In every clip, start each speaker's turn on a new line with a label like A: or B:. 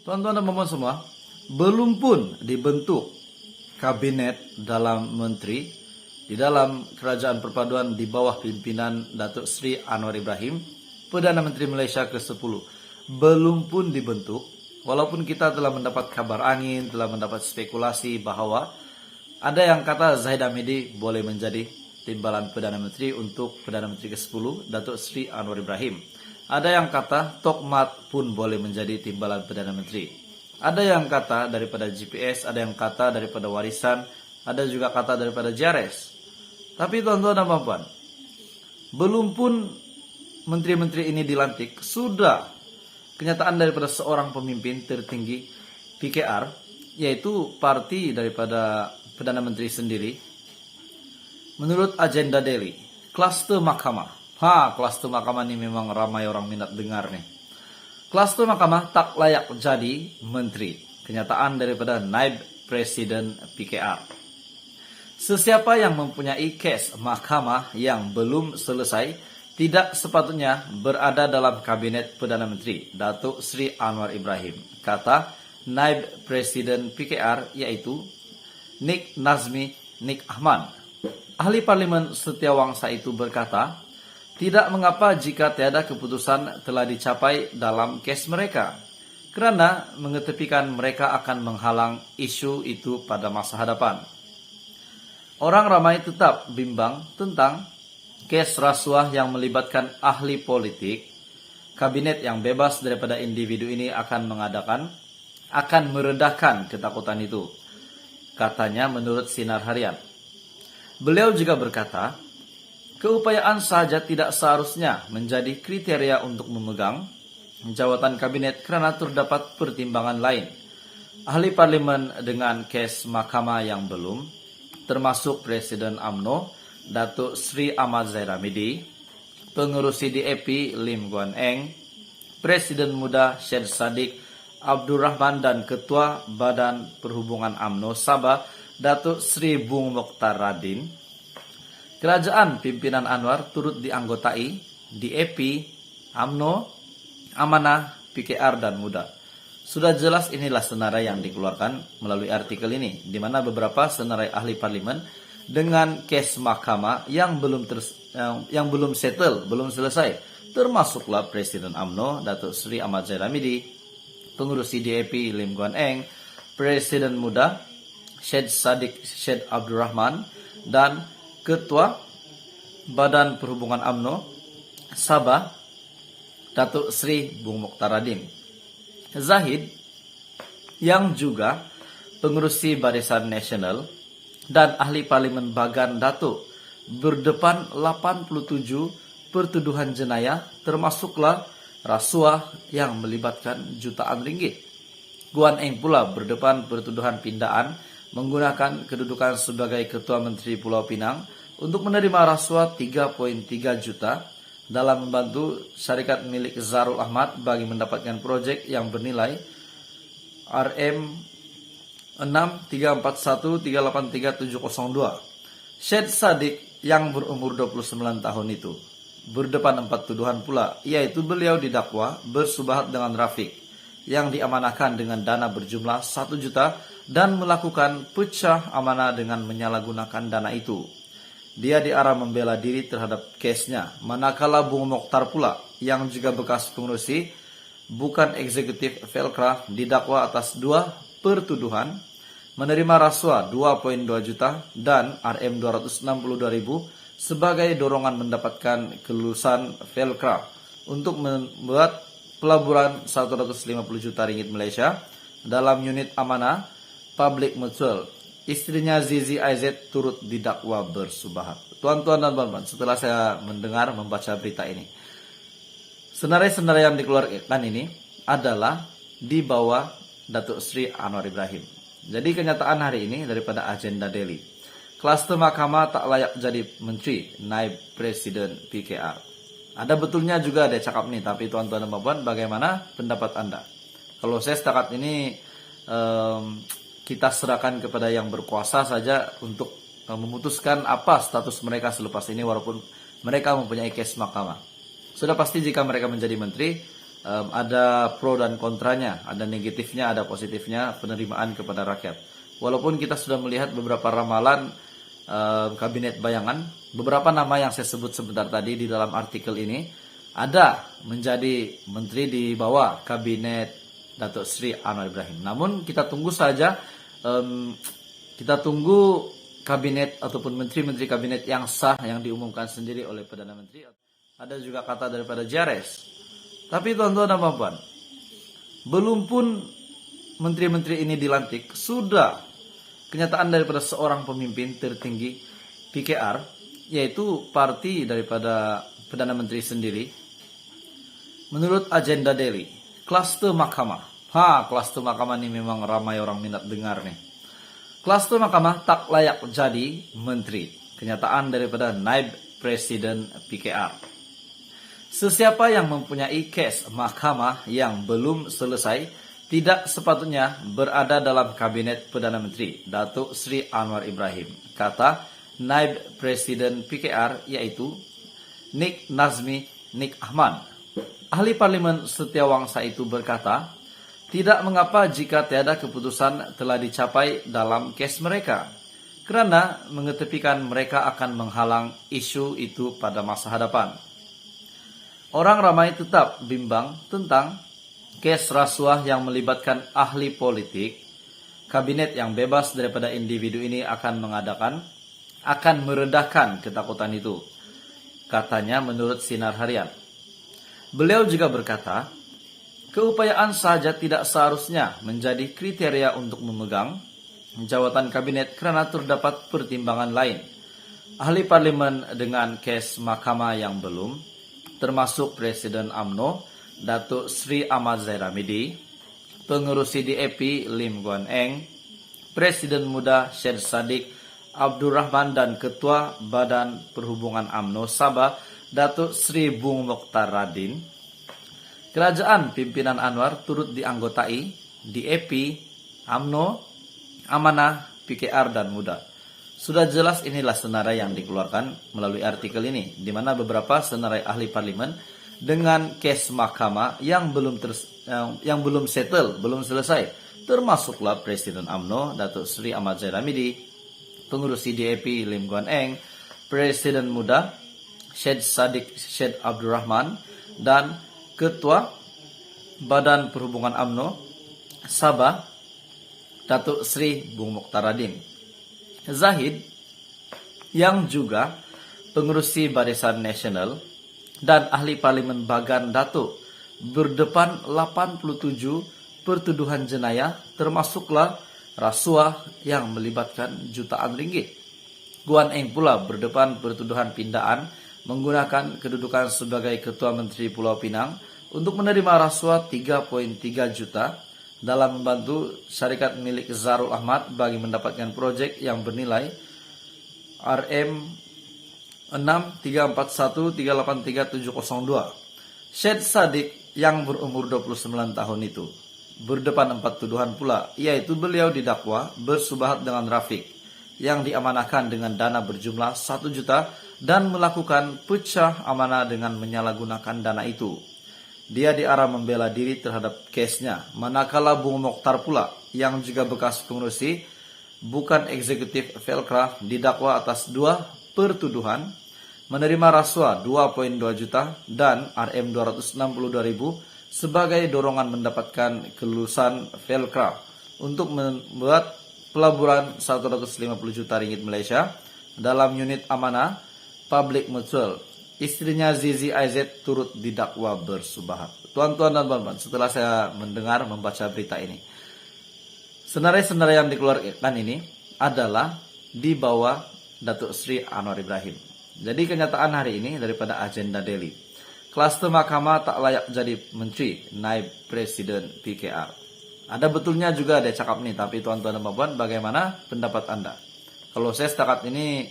A: Tuan-tuan dan puan semua, belum pun dibentuk kabinet dalam menteri di dalam kerajaan perpaduan di bawah pimpinan Datuk Seri Anwar Ibrahim, Perdana Menteri Malaysia ke-10. Belum pun dibentuk, walaupun kita telah mendapat kabar angin, telah mendapat spekulasi bahwa ada yang kata Zahid Hamidi boleh menjadi timbalan Perdana Menteri untuk Perdana Menteri ke-10, Datuk Seri Anwar Ibrahim. Ada yang kata Tok Mat pun boleh menjadi timbalan Perdana Menteri. Ada yang kata daripada GPS, ada yang kata daripada warisan, ada juga kata daripada JRS. Tapi tuan-tuan dan puan, belum pun menteri-menteri ini dilantik, sudah kenyataan daripada seorang pemimpin tertinggi PKR, yaitu parti daripada Perdana Menteri sendiri, menurut agenda daily, kluster mahkamah. Kluster mahkamah ini memang ramai orang minat dengar nih. Kluster mahkamah tak layak jadi menteri. Kenyataan daripada Naib Presiden PKR. Sesiapa yang mempunyai kes mahkamah yang belum selesai tidak sepatutnya berada dalam kabinet Perdana Menteri Datuk Seri Anwar Ibrahim, kata Naib Presiden PKR, yaitu Nik Nazmi Nik Ahmad. Ahli Parlimen Setiawangsa itu berkata, tidak mengapa jika tiada keputusan telah dicapai dalam kes mereka, kerana mengetepikan mereka akan menghalang isu itu pada masa hadapan. Orang ramai tetap bimbang tentang kes rasuah yang melibatkan ahli politik. Kabinet yang bebas daripada individu ini akan meredahkan ketakutan itu, katanya menurut Sinar Harian. Beliau juga berkata, keupayaan sahaja tidak seharusnya menjadi kriteria untuk memegang jawatan kabinet kerana terdapat pertimbangan lain. Ahli parlimen dengan kes mahkamah yang belum, termasuk Presiden UMNO, Datuk Seri Ahmad Zahid Hamidi, pengerusi DAP Lim Guan Eng, Presiden Muda Syed Saddiq Abdul Rahman dan Ketua Badan Perhubungan UMNO Sabah, Datuk Seri Bung Mokhtar Radin. Kerajaan pimpinan Anwar turut dianggotai DAP, UMNO, Amanah, PKR dan Muda. Sudah jelas inilah senarai yang dikeluarkan melalui artikel ini, di mana beberapa senarai ahli parlimen dengan kes mahkamah yang belum settle, belum selesai, termasuklah Presiden UMNO Datuk Seri Ahmad Zahid Hamidi, pengurusi DAP Lim Guan Eng, Presiden Muda Syed Saddiq Syed Abdul Rahman, dan Ketua Badan Perhubungan UMNO Sabah, Datuk Seri Bung Mokhtar Radin. Zahid yang juga pengerusi Barisan Nasional dan ahli parlimen Bagan Datuk berdepan 87 pertuduhan jenayah, termasuklah rasuah yang melibatkan jutaan ringgit. Guan Eng pula berdepan pertuduhan pindaan menggunakan kedudukan sebagai Ketua Menteri Pulau Pinang untuk menerima rasuah 3.3 juta dalam membantu syarikat milik Zarul Ahmad bagi mendapatkan proyek yang bernilai RM63413830702. Syed Saddiq yang berumur 29 tahun itu berdepan 4 tuduhan pula, yaitu beliau didakwa bersubahat dengan Rafiq yang diamanahkan dengan dana berjumlah 1 juta dan melakukan pecah amanah dengan menyalahgunakan dana itu. Dia diarah membela diri terhadap kesnya, manakala Bung Mokhtar pula yang juga bekas pengurusi bukan eksekutif Velcra didakwa atas 2 pertuduhan menerima rasuah 2.2 juta dan RM262.000 sebagai dorongan mendapatkan kelulusan Velcra untuk membuat pelaburan 150 juta ringgit Malaysia dalam unit amanah Public Mutual. Istrinya Zizi AZ turut didakwa bersubahat. Tuan-tuan dan puan-puan, setelah saya membaca berita ini, senarai-senarai yang dikeluarkan ini adalah di bawah Datuk Seri Anwar Ibrahim. Jadi kenyataan hari ini daripada agenda daily, kluster mahkamah tak layak jadi menteri, Naib Presiden PKR. Ada betulnya juga ada cakap nih, tapi tuan-tuan dan puan-puan, bagaimana pendapat Anda? Kalau saya setakat ini kita serahkan kepada yang berkuasa saja untuk memutuskan apa status mereka selepas ini, walaupun mereka mempunyai kes mahkamah. Sudah pasti jika mereka menjadi menteri, ada pro dan kontranya, ada negatifnya, ada positifnya penerimaan kepada rakyat. Walaupun kita sudah melihat beberapa ramalan kabinet bayangan, beberapa nama yang saya sebut sebentar tadi di dalam artikel ini ada menjadi menteri di bawah kabinet Datuk Sri Anwar Ibrahim. Namun kita tunggu saja, kita tunggu kabinet ataupun menteri-menteri kabinet yang sah yang diumumkan sendiri oleh Perdana Menteri. Ada juga kata daripada JRS. Tapi tuan-tuan dan puan, belum pun menteri-menteri ini dilantik, sudah kenyataan daripada seorang pemimpin tertinggi PKR, yaitu parti daripada Perdana Menteri sendiri. Menurut agenda Daily, klaster mahkamah. Klaster mahkamah ini memang ramai orang minat dengar nih. Klaster mahkamah tak layak jadi menteri. Kenyataan daripada Naib Presiden PKR. Sesiapa yang mempunyai kes mahkamah yang belum selesai tidak sepatutnya berada dalam kabinet Perdana Menteri Datuk Sri Anwar Ibrahim, kata Naib Presiden PKR, yaitu Nik Nazmi Nik Ahmad. Ahli Parlimen Setiawangsa itu berkata, tidak mengapa jika tiada keputusan telah dicapai dalam kes mereka, kerana mengetepikan mereka akan menghalang isu itu pada masa hadapan. Orang ramai tetap bimbang tentang kes rasuah yang melibatkan ahli politik. Kabinet yang bebas daripada individu ini akan meredahkan ketakutan itu, katanya menurut Sinar Harian. Beliau juga berkata, keupayaan saja tidak seharusnya menjadi kriteria untuk memegang jawatan kabinet kerana terdapat pertimbangan lain. Ahli parlimen dengan kes mahkamah yang belum, termasuk Presiden UMNO Datuk Sri Ahmad Zairamidi, pengurusi DAP Lim Guan Eng, Presiden Muda Syed Saddiq Abdurrahman dan Ketua Badan Perhubungan UMNO Sabah Datuk Sri Bung Mokhtar Radin. Kerajaan pimpinan Anwar turut dianggotai DAP, UMNO, Amanah, PKR dan Muda. Sudah jelas inilah senarai yang dikeluarkan melalui artikel ini, di mana beberapa senarai ahli parlimen dengan kes mahkamah yang belum settle, belum selesai, termasuklah Presiden UMNO Datuk Sri Ahmad Zairamidi, pengurusi DAP Lim Guan Eng, Presiden Muda Syed Saddiq Syed Abdurrahman dan Ketua Badan Perhubungan UMNO Sabah Datuk Sri Bung Mokhtar Radin. Zahid yang juga pengurusi Barisan Nasional dan ahli parlimen Bagan Datuk berdepan 87 pertuduhan jenayah, termasuklah rasuah yang melibatkan jutaan ringgit. Guan Eng pula berdepan pertuduhan pindaan menggunakan kedudukan sebagai Ketua Menteri Pulau Pinang untuk menerima rasuah 3.3 juta dalam membantu syarikat milik Zarul Ahmad bagi mendapatkan proyek yang bernilai RM6341383.702. Syed Saddiq yang berumur 29 tahun itu berdepan 4 tuduhan pula, yaitu beliau didakwa bersubahat dengan Rafiq yang diamanahkan dengan dana berjumlah 1 juta dan melakukan pecah amanah dengan menyalahgunakan dana itu. Dia diarah membela diri terhadap kesnya, manakala Bung Mokhtar pula yang juga bekas pengurusi bukan eksekutif Velcra didakwa atas 2 pertuduhan menerima rasuah 2.2 juta dan RM262.000 sebagai dorongan mendapatkan kelulusan Velcra untuk membuat pelaburan 150 juta ringgit Malaysia dalam unit amanah Public Mutual. Istrinya Zizi AIZ turut didakwa bersubahat. Tuan-tuan dan puan-puan, setelah saya membaca berita ini, senarai-senarai yang dikeluarkan ini adalah di bawah Datuk Sri Anwar Ibrahim. Jadi kenyataan hari ini daripada agenda Daily, klaster mahkamah tak layak jadi menteri, Naib Presiden PKR. Ada betulnya juga dia cakap nih, tapi tuan-tuan dan puan-puan, bagaimana pendapat Anda? Kalau saya setakat ini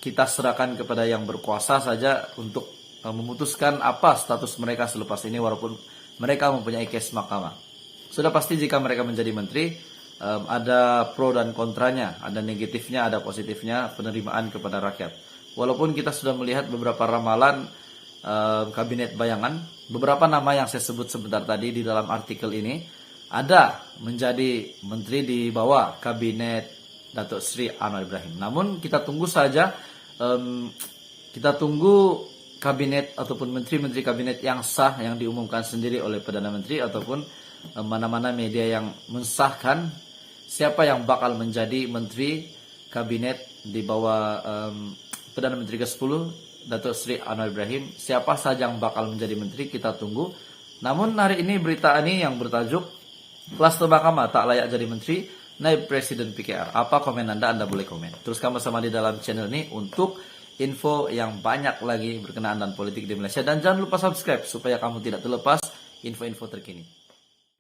A: kita serahkan kepada yang berkuasa saja untuk memutuskan apa status mereka selepas ini, walaupun mereka mempunyai kes mahkamah. Sudah pasti jika mereka menjadi menteri, ada pro dan kontranya, ada negatifnya, ada positifnya penerimaan kepada rakyat. Walaupun kita sudah melihat beberapa ramalan kabinet bayangan. Beberapa nama yang saya sebut sebentar tadi di dalam artikel ini ada menjadi menteri di bawah kabinet Datuk Sri Anwar Ibrahim. Namun kita tunggu saja, kita tunggu kabinet ataupun menteri-menteri kabinet yang sah yang diumumkan sendiri oleh Perdana Menteri ataupun mana-mana media yang mensahkan siapa yang bakal menjadi menteri kabinet di bawah Perdana Menteri ke-10 Datuk Sri Anwar Ibrahim. Siapa saja yang bakal menjadi menteri kita tunggu. Namun hari ini berita ini yang bertajuk Kluster Mahkamah tak layak jadi menteri, Naib Presiden PKR. Apa komen Anda? Anda boleh komen. Teruskan bersama di dalam channel ini untuk info yang banyak lagi berkenaan dan politik di Malaysia. Dan jangan lupa subscribe supaya kamu tidak terlepas info-info terkini.